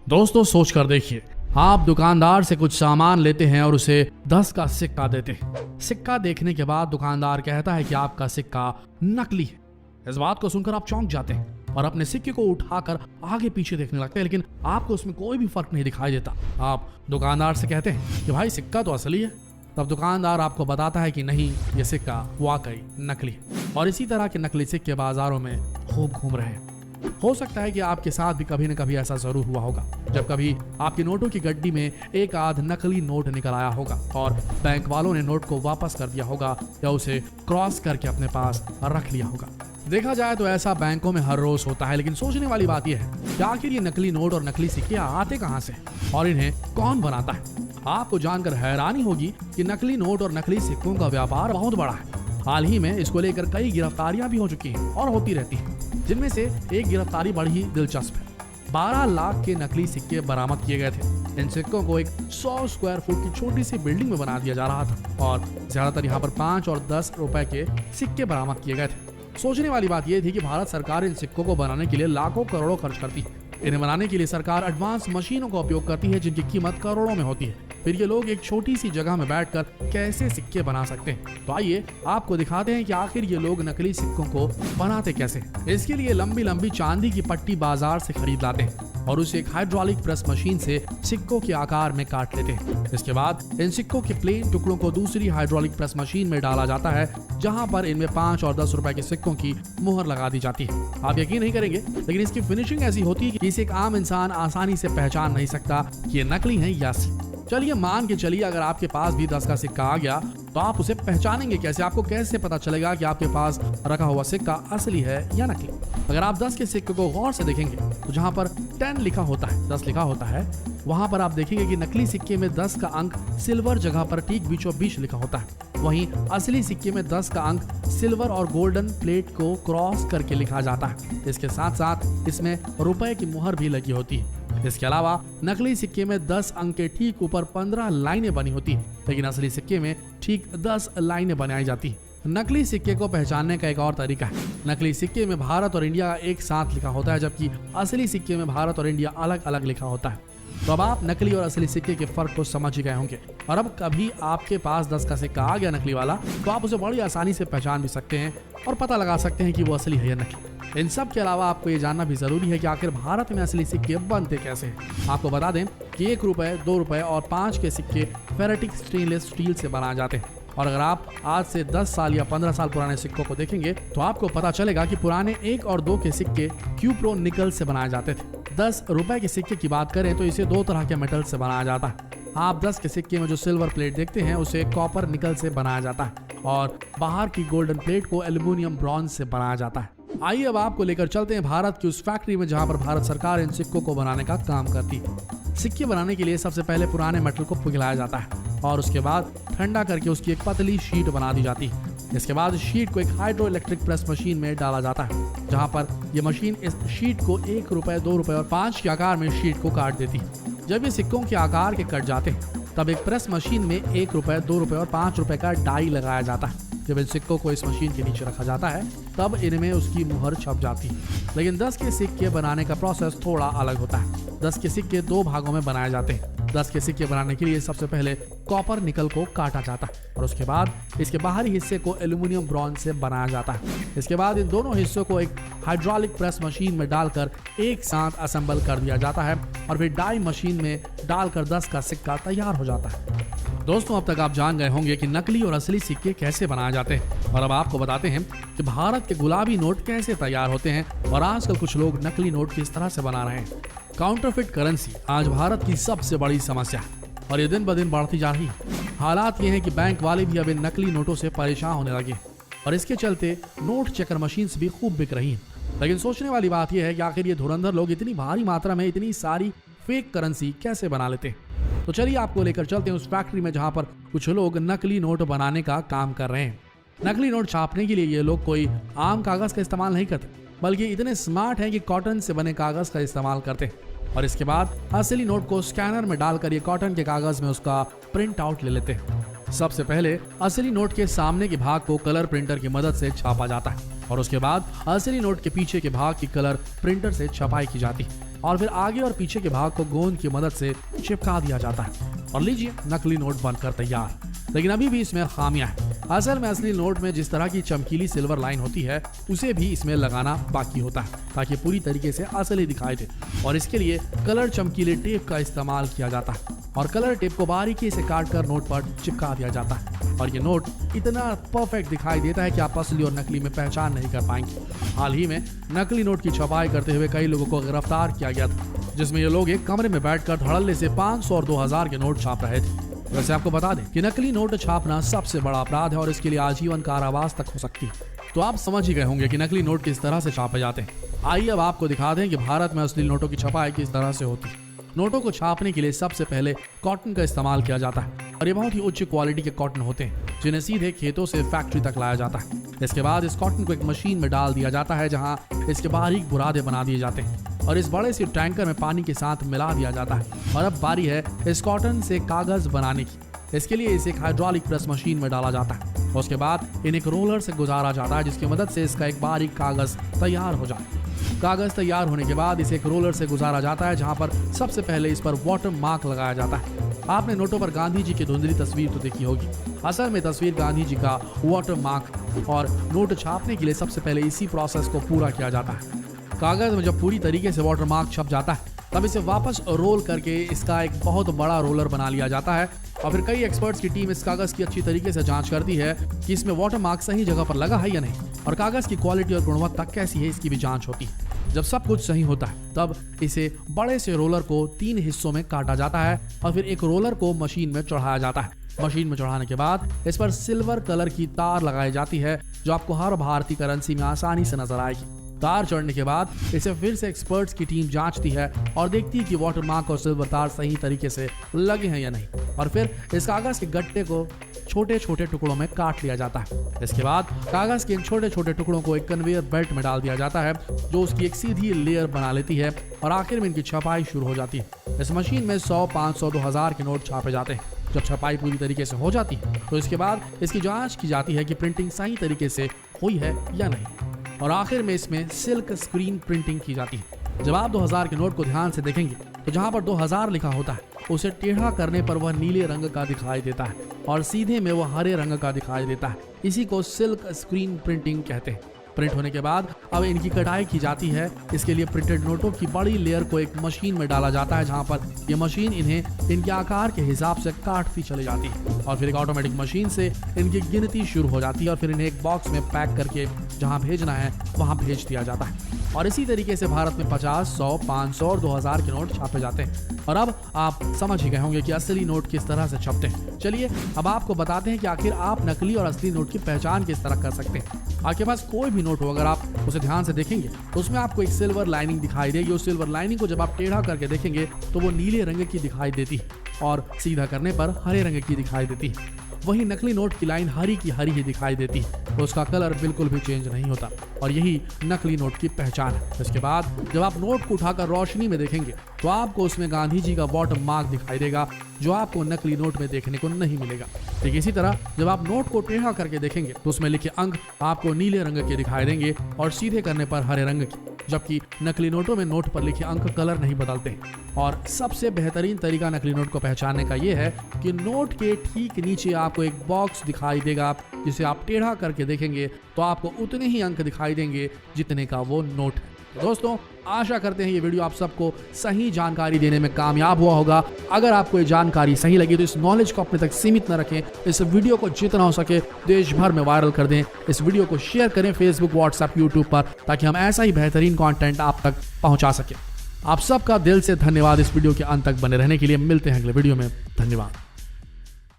दोस्तों सोच कर देखिए, आप दुकानदार से कुछ सामान लेते हैं और उसे 10 का सिक्का देते हैं। सिक्का देखने के बाद दुकानदार कहता है कि आपका सिक्का नकली है। इस बात को सुनकर आप चौंक जाते हैं और अपने सिक्के को उठाकर आगे पीछे देखने लगते हैं, लेकिन आपको उसमें कोई भी फर्क नहीं दिखाई देता। आप दुकानदार से कहते हैं कि भाई सिक्का तो असली है। तब दुकानदार आपको बताता है कि नहीं, ये सिक्का वाकई नकली है और इसी तरह के नकली सिक्के बाजारों में खूब घूम रहे हैं। हो सकता है कि आपके साथ भी कभी न कभी ऐसा जरूर हुआ होगा, जब कभी आपकी नोटों की गड्डी में एक आध नकली नोट निकल आया होगा और बैंक वालों ने नोट को वापस कर दिया होगा या उसे क्रॉस करके अपने पास रख लिया होगा। देखा जाए तो ऐसा बैंकों में हर रोज होता है, लेकिन सोचने वाली बात यह है कि आखिर ये नकली नोट और नकली सिक्के आते कहां से और इन्हें कौन बनाता है। आपको जानकर हैरानी होगी कि नकली नोट और नकली सिक्कों का व्यापार बहुत बड़ा है। हाल ही में इसको लेकर कई गिरफ्तारियां भी हो चुकी हैं और होती रहती हैं, जिनमें से एक गिरफ्तारी बड़ी ही दिलचस्प है। 12 लाख के नकली सिक्के बरामद किए गए थे। इन सिक्कों को एक 100 स्क्वायर फुट की छोटी सी बिल्डिंग में बना दिया जा रहा था और ज्यादातर यहाँ पर 5 और 10 रुपए के सिक्के बरामद किए गए थे। सोचने वाली बात यह थी कि भारत सरकार इन सिक्कों को बनाने के लिए लाखों करोड़ों खर्च करती है। इन्हें बनाने के लिए सरकार एडवांस मशीनों का उपयोग करती है, जिनकी कीमत करोड़ों में होती है। फिर ये लोग एक छोटी सी जगह में बैठकर कैसे सिक्के बना सकते हैं। तो आइए आपको दिखाते हैं कि आखिर ये लोग नकली सिक्कों को बनाते कैसे। इसके लिए लंबी लंबी चांदी की पट्टी बाजार से खरीद लाते हैं और उसे एक हाइड्रोलिक प्रेस मशीन से सिक्कों के आकार में काट लेते हैं। इसके बाद इन सिक्कों के प्लेन टुकड़ों को दूसरी हाइड्रोलिक प्रेस मशीन में डाला जाता है, जहां पर इनमें 5 और 10 रुपए के सिक्कों की मुहर लगा दी जाती है। आप यकीन नहीं करेंगे, लेकिन इसकी फिनिशिंग ऐसी होती है कि इसे एक आम इंसान आसानी से पहचान नहीं सकता कि ये नकली है या असली। चलिए मान के चलिए, अगर आपके पास भी 10 का सिक्का आ गया तो आप उसे पहचानेंगे कैसे? आपको कैसे पता चलेगा कि आपके पास रखा हुआ सिक्का असली है या नकली? अगर आप 10 के सिक्के को गौर से देखेंगे तो जहां पर 10 लिखा होता है, 10 लिखा होता है, वहां पर आप देखेंगे कि नकली सिक्के में 10 का अंक सिल्वर जगह पर ठीक बीचों बीच लिखा होता है। वहीं असली सिक्के में 10 का अंक सिल्वर और गोल्डन प्लेट को क्रॉस करके लिखा जाता है। इसके साथ साथ इसमें रुपए की मुहर भी लगी होती है। इसके अलावा नकली सिक्के में 10 अंक के ठीक ऊपर 15 लाइनें बनी होती हैं, लेकिन असली सिक्के में ठीक 10 लाइनें बनाई जाती हैं। नकली सिक्के को पहचानने का एक और तरीका है। नकली सिक्के में भारत और इंडिया एक साथ लिखा होता है, जबकि असली सिक्के में भारत और इंडिया अलग अलग लिखा होता है। तो अब आप नकली और असली सिक्के के फर्क को समझ ही गए होंगे और अब कभी आपके पास 10 का सिक्का आ गया नकली वाला, तो आप उसे बड़ी आसानी से पहचान भी सकते हैं और पता लगा सकते हैं कि वो असली है या नकली। इन सब के अलावा आपको ये जानना भी जरूरी है कि आखिर भारत में असली सिक्के बनते कैसे हैं। आपको बता दें कि 1 रुपए, 2 रुपए और 5 के सिक्के फेरेटिक स्टेनलेस स्टील से बनाए जाते हैं। और अगर आप आज से 10 साल या 15 साल पुराने सिक्कों को देखेंगे तो आपको पता चलेगा कि पुराने 1 और 2 के सिक्के क्यूप्रो निकल से बनाए जाते थे। 10 रुपए के सिक्के की बात करें तो इसे 2 तरह के मेटल से बनाया जाता है। आप 10 के सिक्के में जो सिल्वर प्लेट देखते हैं उसे कॉपर निकल से बनाया जाता है और बाहर की गोल्डन प्लेट को एल्यूमिनियम ब्रॉन्ज से बनाया जाता है। आइए अब आपको लेकर चलते हैं भारत की उस फैक्ट्री में जहां पर भारत सरकार इन सिक्कों को बनाने का काम करती है। सिक्के बनाने के लिए सबसे पहले पुराने मेटल को पिघलाया जाता है और उसके बाद ठंडा करके उसकी एक पतली शीट बना दी जाती है। इसके बाद शीट को एक हाइड्रो इलेक्ट्रिक प्रेस मशीन में डाला जाता है, जहां पर यह मशीन इस शीट को 1 रुपए, 2 रुपए और 5 के आकार में शीट को काट देती है। जब ये सिक्कों के आकार के कट जाते हैं तब एक प्रेस मशीन में 1 रुपए, 2 रुपए और 5 रुपए का डाई लगाया जाता है। जब इन सिक्कों को इस मशीन के नीचे रखा जाता है तब इनमें उसकी मुहर छप जाती है। लेकिन 10 के सिक्के बनाने का प्रोसेस थोड़ा अलग होता है। 10 के सिक्के 2 भागों में बनाए जाते हैं। 10 के सिक्के बनाने के लिए सबसे पहले कॉपर निकल को काटा जाता है और उसके बाद इसके बाहरी हिस्से को एल्यूमिनियम ब्रॉन्ज से बनाया जाता है। इसके बाद इन दोनों हिस्सों को एक हाइड्रोलिक प्रेस मशीन में डालकर एक साथ असेंबल कर दिया जाता है और फिर डाई मशीन में डालकर 10 का सिक्का तैयार हो जाता है। दोस्तों, अब तक आप जान गए होंगे कि नकली और असली सिक्के कैसे बनाए जाते हैं और अब आपको बताते हैं कि भारत के गुलाबी नोट कैसे तैयार होते हैं और आजकल कुछ लोग नकली नोट किस तरह से बना रहे हैं। काउंटरफिट करेंसी आज भारत की सबसे बड़ी समस्या है और ये दिन ब दिन बढ़ती जा रही है। हालात ये हैं कि बैंक वाले भी अब इन नकली नोटों से परेशान होने लगे और इसके चलते नोट चेकर मशीन भी खूब बिक रही है। लेकिन सोचने वाली बात यह है कि आखिर ये धुरंधर लोग इतनी भारी मात्रा में इतनी सारी फेक करेंसी कैसे बना लेते हैं। तो चलिए आपको लेकर चलते हैं उस फैक्ट्री में जहां पर कुछ लोग नकली नोट बनाने का काम कर रहे हैं। नकली नोट छापने के लिए ये लोग कोई आम कागज का इस्तेमाल नहीं करते, बल्कि इतने स्मार्ट हैं कि कॉटन से बने कागज का इस्तेमाल करते हैं और इसके बाद असली नोट को स्कैनर में डालकर ये कॉटन के कागज में उसका प्रिंट आउट ले लेते हैं। सबसे पहले असली नोट के सामने के भाग को कलर प्रिंटर की मदद से छापा जाता है और उसके बाद असली नोट के पीछे के भाग की कलर प्रिंटर से छपाई की जाती है और फिर आगे और पीछे के भाग को गोंद की मदद से चिपका दिया जाता है और लीजिए नकली नोट बनकर तैयार। लेकिन अभी भी इसमें खामियां हैं। असल में असली नोट में जिस तरह की चमकीली सिल्वर लाइन होती है उसे भी इसमें लगाना बाकी होता है ताकि पूरी तरीके से असली दिखाई दे, और इसके लिए कलर चमकीले टेप का इस्तेमाल किया जाता है और कलर टेप को बारीकी से काटकर नोट पर चिपका दिया जाता है और ये नोट इतना परफेक्ट दिखाई देता है कि आप असली और नकली में पहचान नहीं कर पाएंगे। हाल ही में नकली नोट की छपाई करते हुए कई लोगों को गिरफ्तार किया गया था, जिसमें ये लोग एक कमरे में बैठकर धड़ल्ले से 500 और 2000 के नोट छाप रहे थे। वैसे आपको बता दें कि नकली नोट छापना सबसे बड़ा अपराध है और इसके लिए आजीवन कारावास तक हो सकती है। तो आप समझ ही गए होंगे कि नकली नोट किस तरह से छापे जाते हैं। आइए अब आपको दिखा दें कि भारत में असली नोटों की छपाई किस तरह से होती है। नोटों को छापने के लिए सबसे पहले कॉटन का इस्तेमाल किया जाता है और ये बहुत ही उच्च क्वालिटी के कॉटन होते हैं जिन्हें सीधे खेतों से फैक्ट्री तक लाया जाता है। इसके बाद इस कॉटन को एक मशीन में डाल दिया जाता है जहां इसके बारीक बुरादे बना दिए जाते हैं और इस बड़े से टैंकर में पानी के साथ मिला दिया जाता है। और अब बारी है इस कॉटन से कागज बनाने की। इसके लिए इसे एक हाइड्रोलिक प्रेस मशीन में डाला जाता है। उसके बाद इन्हें एक रोलर से गुजारा जाता है जिसकी मदद से इसका एक बारीक कागज तैयार हो जाए। कागज तैयार होने के बाद इसे एक रोलर से गुजारा जाता है जहां पर सबसे पहले इस पर वाटर मार्क लगाया जाता है। आपने नोटों पर गांधी जी की धुंधली तस्वीर तो देखी होगी। असल में तस्वीर गांधी जी का वाटर मार्क और नोट छापने के लिए सबसे पहले इसी प्रोसेस को पूरा किया जाता है। कागज में जब पूरी तरीके से वाटर मार्क छप जाता है तब इसे वापस रोल करके इसका एक बहुत बड़ा रोलर बना लिया जाता है और फिर कई एक्सपर्ट्स की टीम इस कागज की अच्छी तरीके से जांच करती है कि इसमें वाटर मार्क सही जगह पर लगा है या नहीं और कागज की क्वालिटी और गुणवत्ता कैसी है इसकी भी जांच होती है। जब सब कुछ सही होता है तब इसे बड़े से रोलर को 3 हिस्सों में काटा जाता है और फिर एक रोलर को मशीन में चढ़ाया जाता है। मशीन में चढ़ाने के बाद इस पर सिल्वर कलर की तार लगाई जाती है जो आपको हर भारतीय करेंसी में आसानी से नजर आएगी। तार चढ़ने के बाद इसे फिर से एक्सपर्ट्स की टीम जांचती है और देखती है कि वाटर मार्क और सिल्वर तार सही तरीके से लगे हैं या नहीं और फिर इस कागज के गट्टे को छोटे छोटे टुकड़ों में काट लिया जाता है। इसके बाद कागज के इन छोटे छोटे टुकड़ों को एक कन्वेयर बेल्ट में डाल दिया जाता है जो उसकी एक सीधी लेयर बना लेती है और आखिर में इनकी छपाई शुरू हो जाती है। इस मशीन में 100, 500, 2000 के नोट छापे जाते हैं। जब छपाई पूरी तरीके से हो जाती है तो इसके बाद इसकी जांच की जाती है कि प्रिंटिंग सही तरीके से हुई है या नहीं और आखिर में इसमें सिल्क स्क्रीन प्रिंटिंग की जाती है। जब आप 2000 के नोट को ध्यान से देखेंगे तो जहां पर 2000 लिखा होता है उसे टेढ़ा करने पर वह नीले रंग का दिखाई देता है और सीधे में वह हरे रंग का दिखाई देता है। इसी को सिल्क स्क्रीन प्रिंटिंग कहते हैं। प्रिंट होने के बाद अब इनकी कटाई की जाती है। इसके लिए प्रिंटेड नोटों की बड़ी लेयर को एक मशीन में डाला जाता है जहां पर यह मशीन इन्हें इनके आकार के हिसाब से काटती चली जाती है और फिर एक ऑटोमेटिक मशीन से इनकी गिनती शुरू हो जाती है और फिर इन्हें एक बॉक्स में पैक करके जहां भेजना है वहां भेज दिया जाता है। और इसी तरीके से भारत में 50, 100, 500 और 2000 के नोट छापे जाते हैं। और अब आप समझ ही गए होंगे कि असली नोट किस तरह से छपते हैं। चलिए अब आपको बताते हैं कि आखिर आप नकली और असली नोट की पहचान किस तरह कर सकते हैं। आपके पास कोई भी नोट हो अगर आप उसे ध्यान से देखेंगे तो उसमें आपको एक सिल्वर लाइनिंग दिखाई देगी। उस सिल्वर लाइनिंग को जब आप टेढ़ा करके देखेंगे तो वो नीले रंग की दिखाई देती है और सीधा करने पर हरे रंग की दिखाई देती है। वहीं नकली नोट की लाइन हरी की हरी ही दिखाई देती है तो उसका कलर बिल्कुल भी चेंज नहीं होता और यही नकली नोट की पहचान है। इसके बाद जब आप नोट को उठाकर रोशनी में देखेंगे तो आपको उसमें गांधी जी का वाटर मार्क दिखाई देगा जो आपको नकली नोट में देखने को नहीं मिलेगा। ठीक इसी तरह जब आप नोट को टेढ़ा करके देखेंगे तो उसमें लिखे अंक आपको नीले रंग के दिखाई देंगे और सीधे करने पर हरे रंग की, जबकि नकली नोटों में नोट पर लिखे अंक कलर नहीं बदलते। और सबसे बेहतरीन तरीका नकली नोट को पहचानने का ये है कि नोट के ठीक नीचे आपको एक बॉक्स दिखाई देगा जिसे आप टेढ़ा करके देखेंगे तो आपको उतने ही अंक दिखाई देंगे जितने का वो नोट है। दोस्तों आशा करते हैं ये वीडियो आप सबको सही जानकारी देने में कामयाब हुआ होगा। अगर आपको ये जानकारी सही लगी तो इस नॉलेज को अपने तक सीमित न रखें। इस वीडियो को जितना हो सके देश भर में वायरल कर दें। इस वीडियो को शेयर करें फेसबुक, व्हाट्सएप, यूट्यूब पर ताकि हम ऐसा ही बेहतरीन कंटेंट आप तक पहुंचा सकें। आप सबका दिल से धन्यवाद इस वीडियो के अंत तक बने रहने के लिए। मिलते हैं अगले वीडियो में। धन्यवाद।